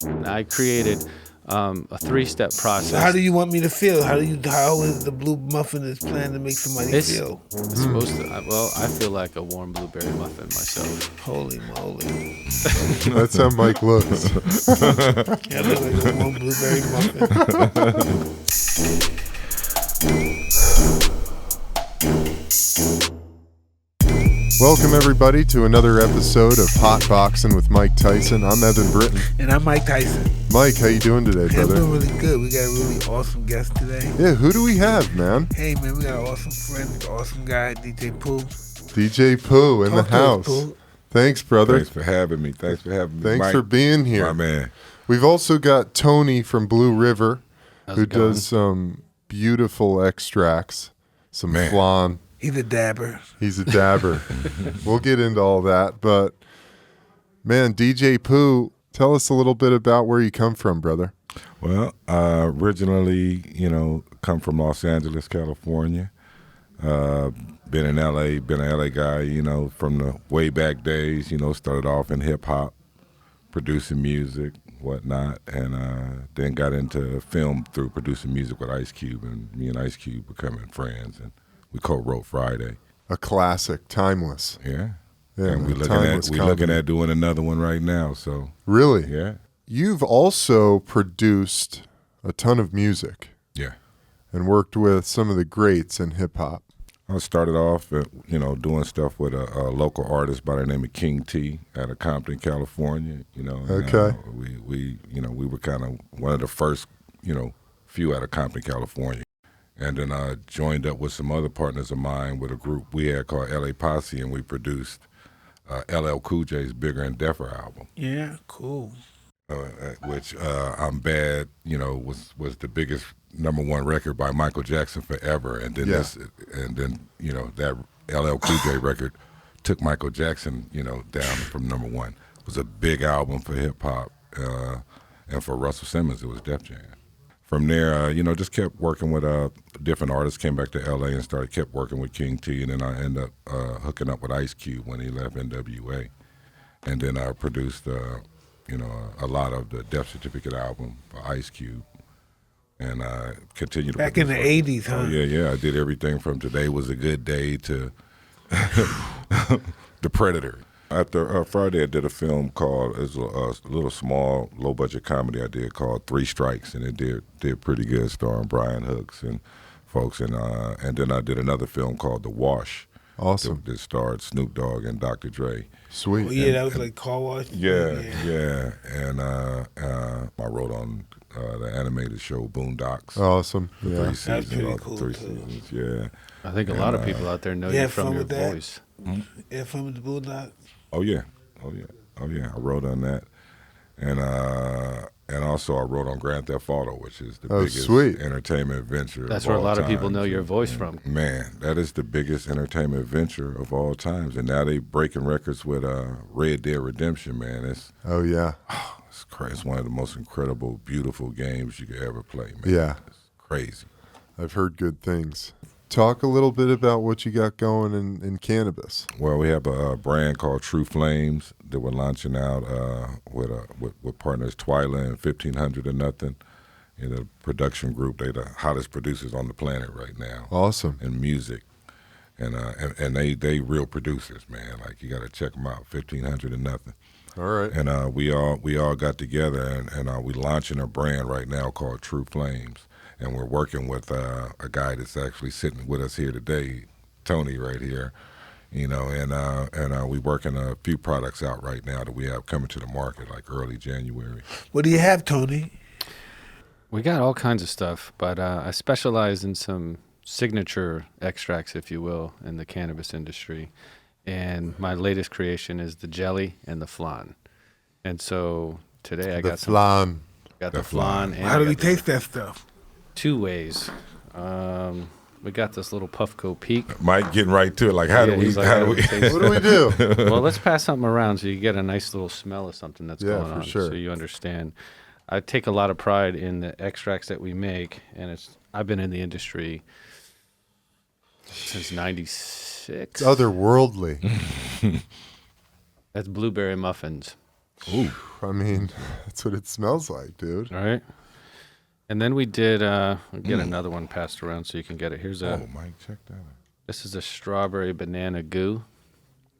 I created a 3-step process. So how do you want me to feel? How is the blue muffin is planned to make somebody feel? It's supposed to. I feel like a warm blueberry muffin myself. Holy moly! That's how Mike looks. Yeah, I look like a warm blueberry muffin. Welcome everybody to another episode of Hotboxin with Mike Tyson. I'm Eben Britton. And I'm Mike Tyson. Mike, how you doing today, Hey, I'm brother? doing really good. We got a really awesome guest today. Yeah, who do we have, man? Hey man, we got an awesome friend, awesome guy, DJ Pooh. DJ Pooh in the Talk to us, house. Pooh. Thanks, brother. Thanks for having me. Thanks Thanks Mike, for being here. my man. We've also got Tony from Blue River, How's who it going? does some beautiful extracts, some Man. Flan. He's a dabber. He's a dabber. We'll get into all that, but man, DJ Pooh, tell us a little bit about where you come from, brother. Well, originally, come from Los Angeles, California. Been in LA, been an LA guy, from the way back days, started off in hip hop, producing music, whatnot, and then got into film through producing music with Ice Cube, and me and Ice Cube becoming friends, and we co-wrote Friday. A classic, timeless. Yeah. Yeah, And man, we're timeless looking comedy. at doing another one right now, so Really? yeah. You've also produced a ton of music Yeah. and worked with some of the greats in hip hop. I started off, doing stuff with a local artist by the name of King T out of Compton, California. And, Okay. we were kind of one of the first, few out of Compton, California. And then I joined up with some other partners of mine with a group we had called LA Posse, and we produced LL Cool J's Bigger and Deffer album. Yeah, cool. Which I'm Bad, was the biggest #1 record by Michael Jackson forever, and then Yeah. that LL Cool J record took Michael Jackson, down from #1. It was a big album for hip hop, and for Russell Simmons, it was Def Jam. From there, just kept working with different artists. Came back to LA and kept working with King T, and then I ended up hooking up with Ice Cube when he left NWA, and then I produced. A lot of the Death Certificate album for Ice Cube, and I continued to Back in the produce- 80s, huh? Oh, yeah. I did everything from Today Was a Good Day to The Predator. After Friday, I did a film called, it was a little small, low-budget comedy I did called Three Strikes, and it did pretty good, starring Brian Hooks and folks, and then I did another film called The Wash. Awesome. That starred Snoop Dogg and Dr. Dre. Sweet. Oh, yeah, that was like Car Wash. Yeah. And I wrote on the animated show Boondocks. Awesome. For Yeah. 3 That's seasons. pretty all cool, three too. seasons, yeah. I think a lot of people out there know Yeah, you from fun your with that. voice. Yeah, from the Bulldog. Oh yeah. I wrote on that, and also I wrote on Grand Theft Auto, which is the biggest sweet. entertainment adventure. That's of where a all lot of people times. know your voice from. Man, that is the biggest entertainment adventure of all times, and now they breaking records with Red Dead Redemption. Man, it's Oh, crazy. It's one of the most incredible, beautiful games you could ever play. Man, yeah. it's crazy. I've heard good things. Talk a little bit about what you got going in cannabis. Well, we have a brand called True Flames that we're launching out with partners Twyla and 1500 or Nothing in a production group. They're the hottest producers on the planet right now Awesome. in music, and they real producers, man. Like you got to check them out. 1500 or Nothing. All right. And we all got together and we launching a brand right now called True Flames. And we're working with a guy that's actually sitting with us here today, Tony, right here, and we're working a few products out right now that we have coming to the market like early January. What do you have, Tony? We got all kinds of stuff, but I specialize in some signature extracts, if you will, in the cannabis industry. And my latest creation is the jelly and the flan. And so today I The got Flan. the The flan. flan. And How do I we got the- taste that stuff? 2 ways. We got this little Puffco Peak. Mike getting right to it, like how Yeah, do we? he's like, how "How do do we? we taste What do we do? Well, let's pass something around so you get a nice little smell of something that's Yeah, going for on, sure. so you understand. I take a lot of pride in the extracts that we make, and I've been in the industry since '96. It's otherworldly. That's blueberry muffins. Ooh. I mean, that's what it smells like, dude. All right. And then we did I'll get another one passed around so you can get it. Here's a Mike, check that out. This is a strawberry banana goo.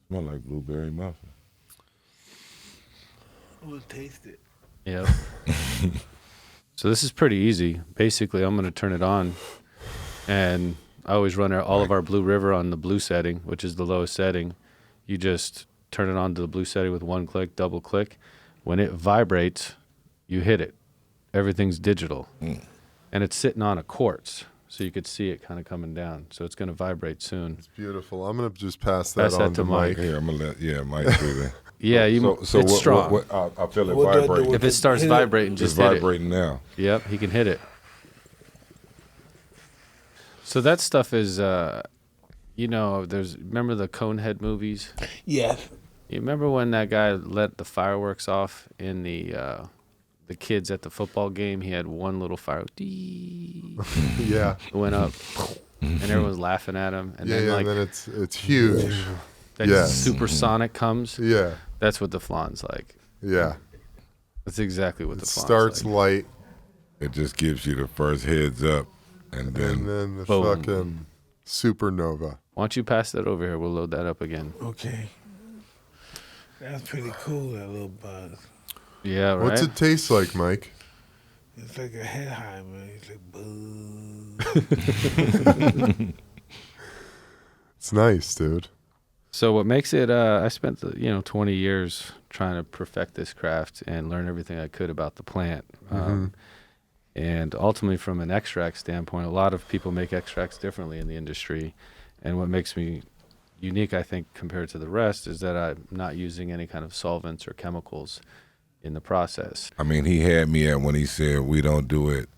Smell like blueberry muffin. We'll taste it. Yep. So this is pretty easy. Basically, I'm going to turn it on, and I always run all of our Blue River on the blue setting, which is the lowest setting. You just turn it on to the blue setting with one click, double click. When it vibrates, you hit it. Everything's digital. And it's sitting on a quartz, so you could see it kind of coming down. So it's going to vibrate soon. It's beautiful. I'm going to just pass that Pass on that to Mike. Mike. Here, I'm going to let Mike do that. Yeah, So it's strong. I feel it What do I do vibrating. with If it starts Hit it. vibrating, It's just hit it. vibrating now. Yep, he can hit it. So that stuff is, remember the Conehead movies? Yes. You remember when that guy let the fireworks off in the kids at the football game? He had one little fire. Dee. Yeah. It went up, and everyone's laughing at him. And then like and then it's huge. that yes. supersonic comes. Yeah. That's what the Flan's like. Yeah. That's exactly what It the Flan's starts like. light, It just gives you the first heads up, and then and then the Boom. fucking supernova. Why don't you pass that over here? We'll load that up again. Okay. That's pretty cool, that little buzz. Yeah, right. What's it taste like, Mike? It's like a head high, man. It's like, boo. It's nice, dude. So what makes it? I spent 20 years trying to perfect this craft and learn everything I could about the plant. And ultimately, from an extract standpoint, a lot of people make extracts differently in the industry. And what makes me unique, I think, compared to the rest, is that I'm not using any kind of solvents or chemicals in the process. I mean, he had me at when he said we don't do it,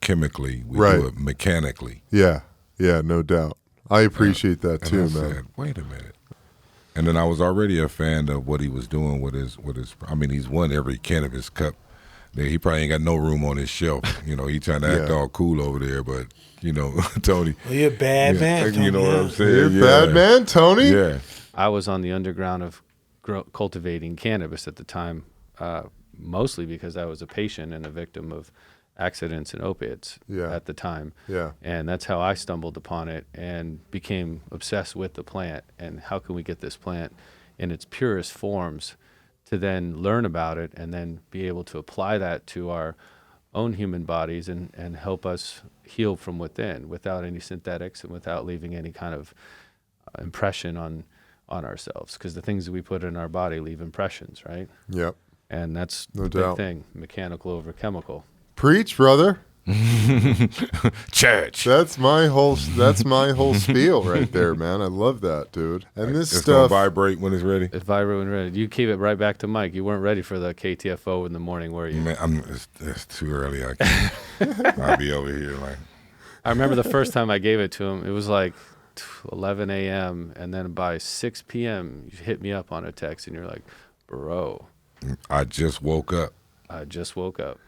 chemically. We Right. do it mechanically. Yeah. Yeah, no doubt. I appreciate that And too, I man. said, wait a minute. And then I was already a fan of what he was doing with his. I mean, he's won every cannabis cup. He probably ain't got no room on his shelf. He trying to act Yeah. all cool over there, but Tony. Well, you're a bad man, Tony. You know what I'm saying? You're a Yeah. bad man, Tony? Yeah. I was on the underground of cultivating cannabis at the time, mostly because I was a patient and a victim of accidents and opiates at the time. Yeah. And that's how I stumbled upon it and became obsessed with the plant and how can we get this plant in its purest forms to then learn about it and then be able to apply that to our own human bodies and help us heal from within without any synthetics and without leaving any kind of impression on ourselves, because the things that we put in our body leave impressions, right? Yep. And that's No the doubt. big thing, mechanical over chemical. Preach, brother. Church. That's my whole spiel right there, man. I love that, dude. And this It's gonna stuff vibrate when it's ready. If I were ready, you keep it right back to Mike. You weren't ready for the KTFO in the morning, were you? Man, it's too early. I can't. I'll be over here like. I remember the first time I gave it to him, it was like 11 a.m. And then by 6 p.m., you hit me up on a text and you're like, bro, I just woke up. I just woke up.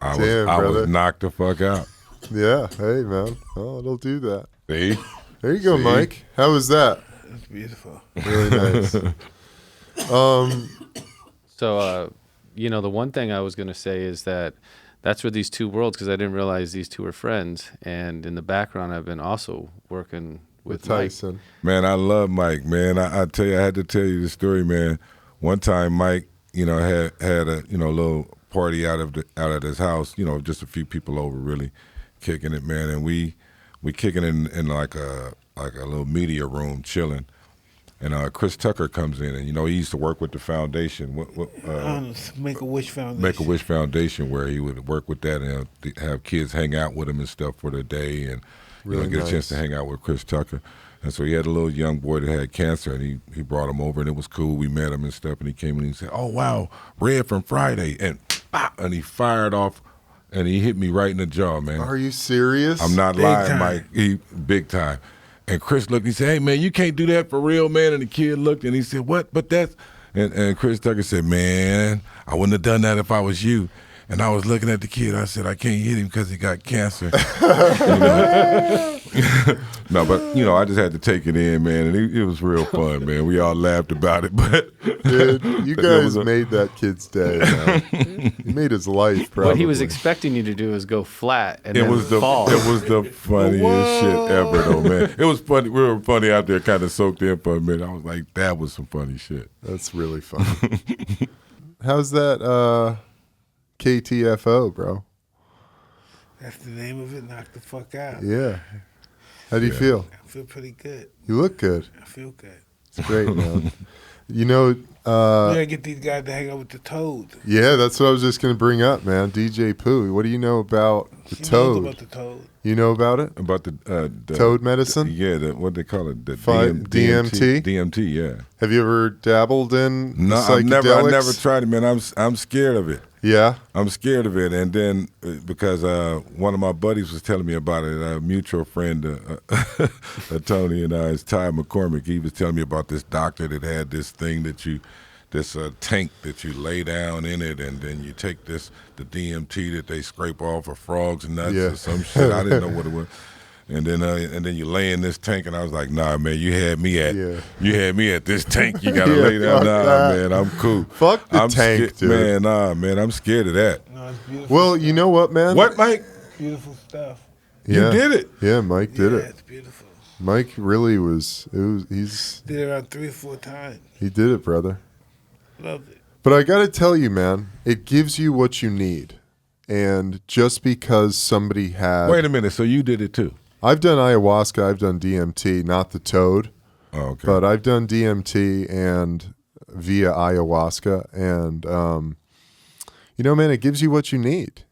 I Damn, was brother. knocked the fuck out. Yeah, hey man. Oh, it'll do that. See? There you go, See? Mike. How was that? That's beautiful. Really nice. So, the one thing I was going to say is that that's where these two worlds, because I didn't realize these two were friends. And in the background, I've been also working With with Mike. Tyson. Man, I love Mike, man. I tell you, I had to tell you the story, man. One time Mike, had a, little party out at his house, just a few people over really kicking it, man. And we kicking in like a little media room chilling. And Chris Tucker comes in, and he used to work with the foundation, Make-A-Wish Foundation. Make-A-Wish Foundation, where he would work with that and have kids hang out with him and stuff for the day, and Really get a chance nice. to hang out with Chris Tucker. And so he had a little young boy that had cancer, and he brought him over, and it was cool. We met him and stuff, and he came in and he said, "Oh wow, Red from Friday," and he fired off, and he hit me right in the jaw, man. Are you serious? I'm not Big lying, time. Mike. He big time. And Chris looked. He said, "Hey, man, you can't do that for real, man." And the kid looked, and he said, "What? But that's." And Chris Tucker said, "Man, I wouldn't have done that if I was you." And I was looking at the kid. I said, "I can't hit him because he got cancer." No, but I just had to take it in, man, and it was real fun, man. We all laughed about it, but Dude, you guys made that kid's day, man. You made his life, probably. What he was expecting you to do is go flat and it then was fall. It was the funniest shit ever, though, man. It was funny. We were funny out there, kind of soaked in for a minute. I was like, that was some funny shit. That's really fun. How's that KTFO, bro? That's the name of it. Knock the fuck out. Yeah. How do you feel? I feel pretty good. You look good. I feel good. It's great, man. You know, We gotta get these guys to hang out with the Toad. yeah, that's what I was just going to bring up, man. DJ Pooh, what do you know about the He knows toad? about the Toad. You know about it? About the Toad medicine? what they call it? The DMT? DMT, yeah. Have you ever dabbled in No, psychedelics? I never tried it, man. I'm scared of it. Yeah? I'm scared of it, and then because one of my buddies was telling me about it, a mutual friend, Tony and I, is Ty McCormick. He was telling me about this doctor that had this thing this tank that you lay down in it, and then you take the DMT that they scrape off of frogs' nuts Yeah. or some shit. I didn't know what it was. And then you lay in this tank, and I was like, nah, man, you had me at this tank. You gotta Yeah, lay down. fuck Nah, that. man, I'm cool. Fuck the I'm tank, dude. Man, nah, man, I'm scared of that. No, it's beautiful. Well, you know what, man? What, Mike? Beautiful stuff. Yeah. You did it. Yeah, Mike did yeah, it. it's beautiful. Mike really he's Did it around 3 or 4 times. he did it, brother. Loved it. But I got to tell you, man, it gives you what you need. And just because somebody had Wait a minute. So you did it too? I've done ayahuasca, I've done DMT, not the toad, Oh, okay. but I've done DMT and via ayahuasca, and man, it gives you what you need.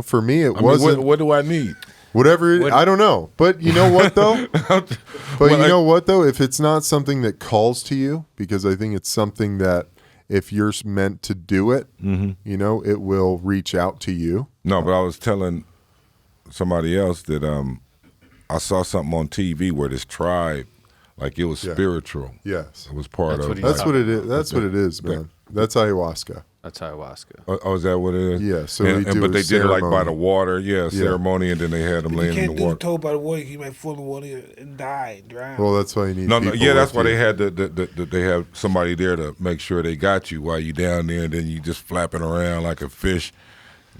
For me, it wasn't what do I need? whatever. I don't know, but you know what though? But Well, you know what though? If it's not something that calls to you, because I think it's something that if you're meant to do it, it will reach out to you. No, but I was telling somebody else that I saw something on TV where this tribe, like it was spiritual. Yes, It was part That's of. what he that's Yeah. what it is. That's what it is, man. That's ayahuasca. That's ayahuasca. Oh, is that what it is? Yeah, so we do but a they did it like by ceremony. the water, ceremony, and then they had them You laying in can't the do the water. Toad by the water. You might fall in the water and die, drown. Well, that's why you need. No, people that's with why you. they had they have somebody there to make sure they got you while you down there, and then you just flapping around like a fish,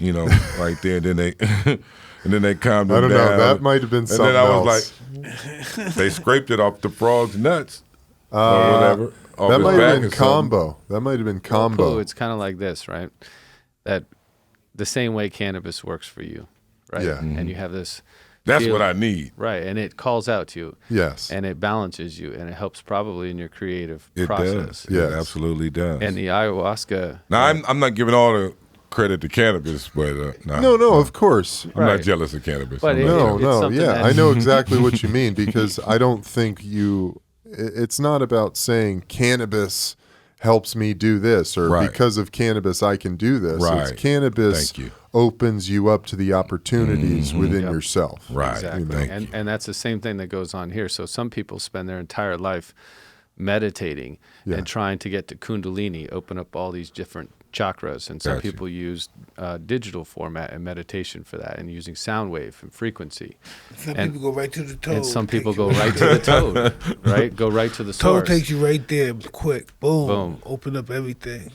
right there. And then they and then they calmed them I don't down. know. That might have been And something then I else. was like, they scraped it off the frog's nuts or whatever. off That his might back have been or something. combo. That might have been Pooh, combo. it's kind of like this, right? That the same way cannabis works for you, right? Yeah. And you have this. That's feel- what I need. Right, and it calls out to you. Yes. And it balances you, and it helps probably in your creative It process. does. Yes. It absolutely does. And the ayahuasca. Now, I'm not giving all the credit to cannabis, but No, of course. I'm not Right. jealous of cannabis. But I'm it- not No, it's no, something yeah. that- I know exactly what you mean because I don't think it's not about saying cannabis helps me do this or Right. because of cannabis I can do this. Right. It's cannabis Thank you. opens you up to the opportunities within Yep. yourself. Right. Exactly. Thank And you. and that's the same thing that goes on here. So some people spend their entire life meditating Yeah. and trying to get to Kundalini, open up all these different chakras. And some Gotcha. people use digital format and meditation for that and using sound wave and frequency. Some and- people go right to the Toad. And some people Take you go right to the toad, right? Go right to the Toad source. takes you right there, quick. Boom. Boom. Open up everything.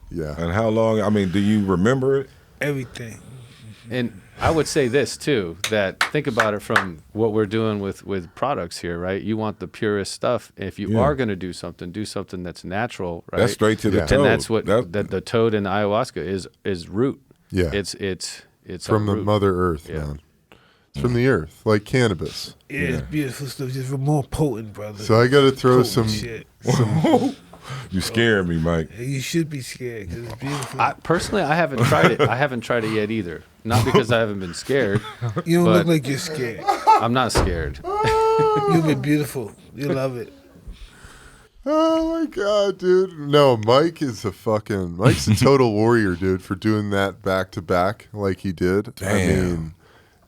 Yeah. And how long? I mean, do you remember it? Everything. And I would say this too, that think about it from what we're doing with products here, right? You want the purest stuff. If you Yeah. are going to do something that's natural, right? That's straight to the Yeah. toad. And that's what That- the toad and ayahuasca is root. Yeah. It's From a the root. Mother Earth, Yeah. man. It's from the earth, like cannabis. Yeah, it's beautiful stuff. Just more potent, brother. So I got to throw Potent some. shit. you scaring me, Mike. You should be scared because it's beautiful. Personally, I haven't tried it. I haven't tried it yet either. Not because I haven't been scared. You don't but- look like you're scared. I'm not scared. You've been beautiful. You love it. Oh my god, dude! No, Mike's a total warrior, dude, for doing that back to back like he did. I Damn. mean,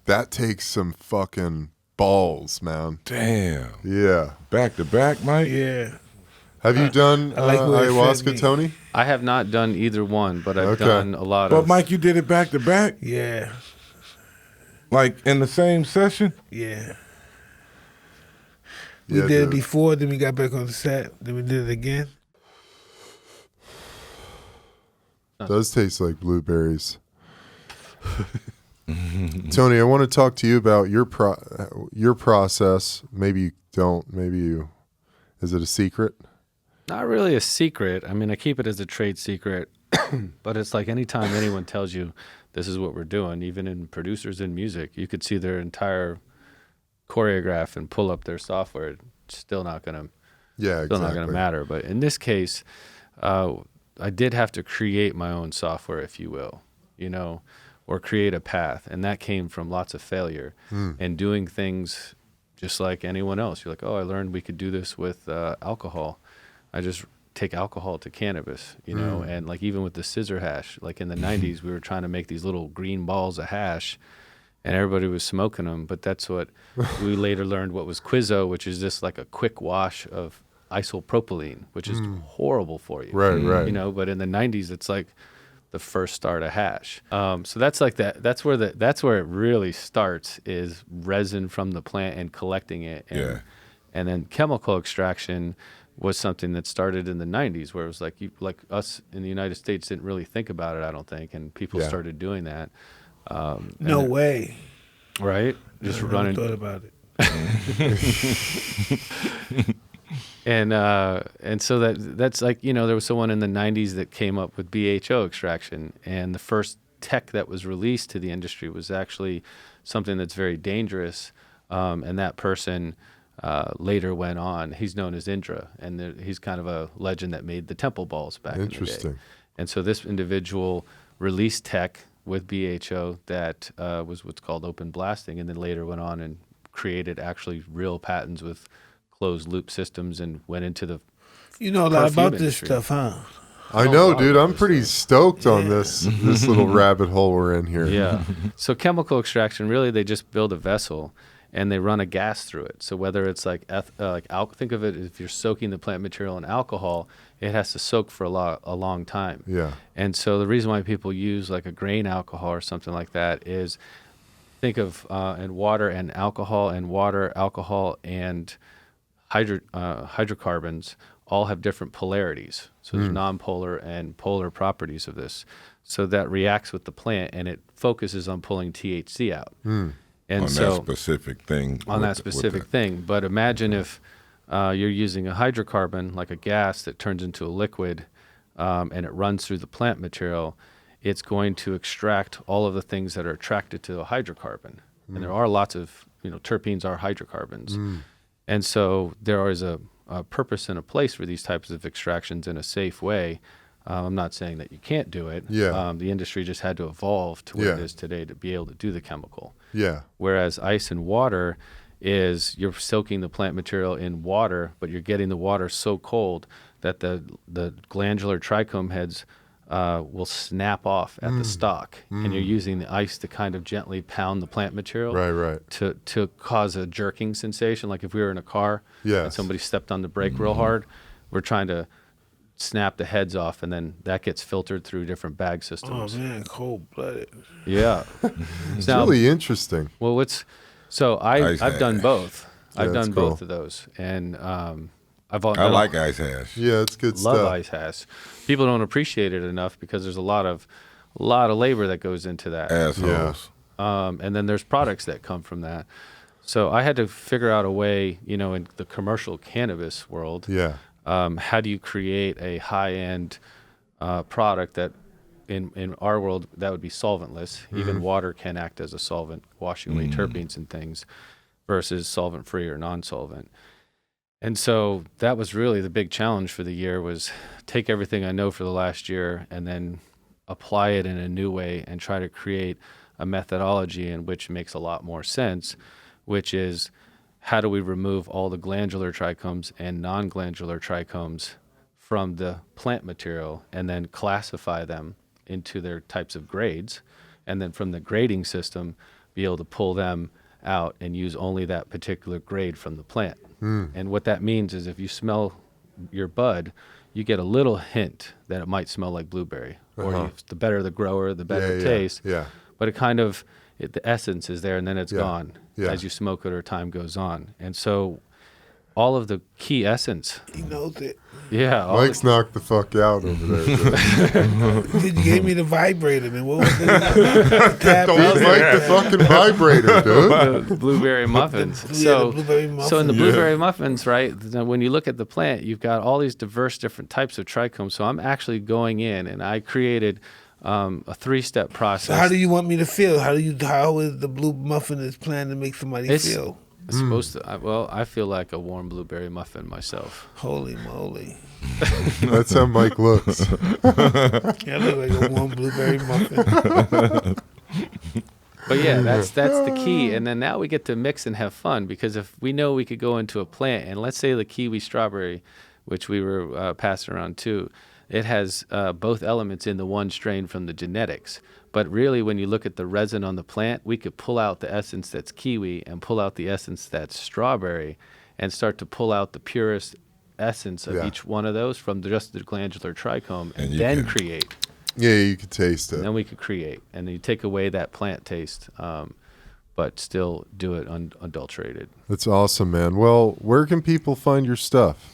that takes some fucking balls, man. Damn. Yeah. Back to back, Mike. Yeah. Have you done I like where it fed ayahuasca, me. Tony? I have not done either one, but I've Okay. done a lot But of. Mike, you did it back to back, Yeah. like in the same session. Yeah. We Yeah, did it dude. before, then we got back on the set, then we did it again. Does taste like blueberries. Tony, I want to talk to you about your process. Maybe you don't. Maybe you. Is it a secret? Not really a secret. I mean, I keep it as a trade secret, but it's like anytime anyone tells you this is what we're doing, even in producers in music, you could see their entire choreograph and pull up their software. It's still not gonna matter. But in this case, I did have to create my own software, if you will, or create a path. And that came from lots of failure and doing things just like anyone else. You're like, oh, I learned we could do this with alcohol. I just take alcohol to cannabis, and like even with the scissor hash, like in the 90s, we were trying to make these little green balls of hash and everybody was smoking them. But that's what we later learned what was Quizzo, which is just like a quick wash of isopropylene, which is horrible for you. Right. But in the 90s, it's like the first start of hash. So that's like that. That's where it really starts, is resin from the plant and collecting it. And then chemical extraction was something that started in the 90s, where it was like us in the United States didn't really think about it, I don't think, and people started doing that. No way. Right? Just running. Thought about it. And so that's like, there was someone in the 90s that came up with BHO extraction, and the first tech that was released to the industry was actually something that's very dangerous, and that person later went on. He's known as Indra, and he's kind of a legend that made the temple balls back in the day. Interesting. And so this individual released tech with BHO that was what's called open blasting, and then later went on and created actually real patents with closed loop systems and went into the You know a lot perfume about this industry. stuff, huh? I know, dude. I'm pretty stoked on this little rabbit hole we're in here. Yeah. So chemical extraction, really, they just build a vessel and they run a gas through it. So whether it's think of it, if you're soaking the plant material in alcohol, it has to soak for a long time. Yeah. And so the reason why people use like a grain alcohol or something like that is think of in water and alcohol and hydrocarbons all have different polarities. So there's nonpolar and polar properties of this. So that reacts with the plant and it focuses on pulling THC out. And on that specific thing. Thing. But imagine if you're using a hydrocarbon, like a gas that turns into a liquid, and it runs through the plant material. It's going to extract all of the things that are attracted to a hydrocarbon. And there are lots of, terpenes are hydrocarbons. And so there is a purpose and a place for these types of extractions in a safe way. I'm not saying that you can't do it. Yeah. The industry just had to evolve to where it is today to be able to do the chemical. Yeah. Whereas ice and water is you're soaking the plant material in water, but you're getting the water so cold that the glandular trichome heads will snap off at the stalk, and you're using the ice to kind of gently pound the plant material Right. to cause a jerking sensation. Like if we were in a car and somebody stepped on the brake real hard, we're trying to snap the heads off, and then that gets filtered through different bag Oh systems. man, cold-blooded. Yeah. It's really interesting. Well, I've done both. I've that's done cool. both of those, and I like ice hash. Yeah, it's good love stuff. ice hash. People don't appreciate it enough because there's a lot of labor that goes into that. Assholes. And then there's products that come from that. So I had to figure out a way, in the commercial cannabis world. Yeah. How do you create a high-end product that, in our world, that would be solvent-less. Even water can act as a solvent, washing away terpenes and things, versus solvent-free or non-solvent. And so that was really the big challenge for the year, was take everything I know for the last year and then apply it in a new way and try to create a methodology in which makes a lot more sense, which is how do we remove all the glandular trichomes and non-glandular trichomes from the plant material and then classify them into their types of grades, and then from the grading system be able to pull them out and use only that particular grade from the plant. And what that means is if you smell your bud, you get a little hint that it might smell like blueberry. Or the better the grower, the better it tastes. Yeah. But the essence is there, and then it's gone as you smoke it or time goes on. And so all of the key essence. He knows it. Yeah. Mike's knocked the fuck out over there. Dude. You gave me the vibrator, man. What was it? Don't like the fucking vibrator, dude. the blueberry muffins. The blueberry muffins. So in the blueberry muffins, right, when you look at the plant, you've got all these diverse different types of trichomes. So I'm actually going in and I created a 3-step process. So how do you want me to feel? How is the blue muffin is planned to make somebody feel? It's supposed to. I feel like a warm blueberry muffin myself. Holy moly! That's how Mike looks. Yeah, I look like a warm blueberry muffin. But yeah, that's the key. And then now we get to mix and have fun, because if we know we could go into a plant and let's say the kiwi strawberry, which we were passing around too, it has both elements in the one strain from the genetics. But really, when you look at the resin on the plant, we could pull out the essence that's kiwi and pull out the essence that's strawberry and start to pull out the purest essence of each one of those from just the glandular trichome and then create. Yeah, you could taste it. And then we could create. And then you take away that plant taste, but still do it unadulterated. That's awesome, man. Well, where can people find your stuff?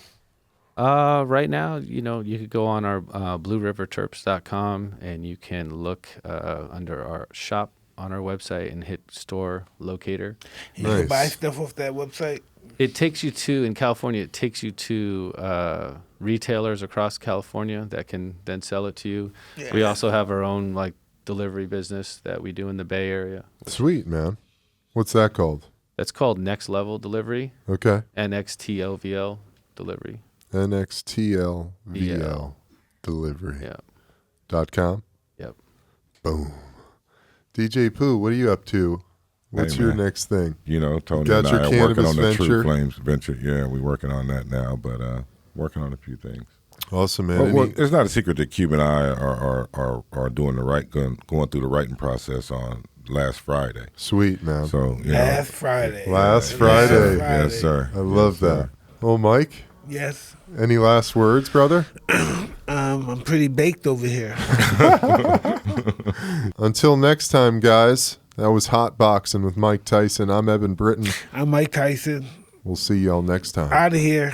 Right now, you could go on our blueriverterps.com and you can look under our shop on our website and hit store locator. You can buy stuff off that website. It takes you to, in California, it takes you to retailers across California that can then sell it to you. Yeah. We also have our own delivery business that we do in the Bay Area. Sweet, man. What's that called? That's called Next Level Delivery. Okay. NXTLVL Delivery. NXTLVL Delivery. Yeah. .com? Yep. Boom. DJ Pooh, what are you up to? What's your next thing? Tony and I are working on the True Flames venture. Yeah, we're working on that now, but working on a few things. Awesome, man. Well, it's not a secret that Cube and I are doing going through the writing process on last Friday. Sweet, man. So Last Friday. Yes, sir. I love that. Oh, Mike? Yes. Any last words, brother? I'm pretty baked over here. Until next time, guys. That was Hotboxin with Mike Tyson. I'm Eben Britton. I'm Mike Tyson. We'll see y'all next time. Out of here.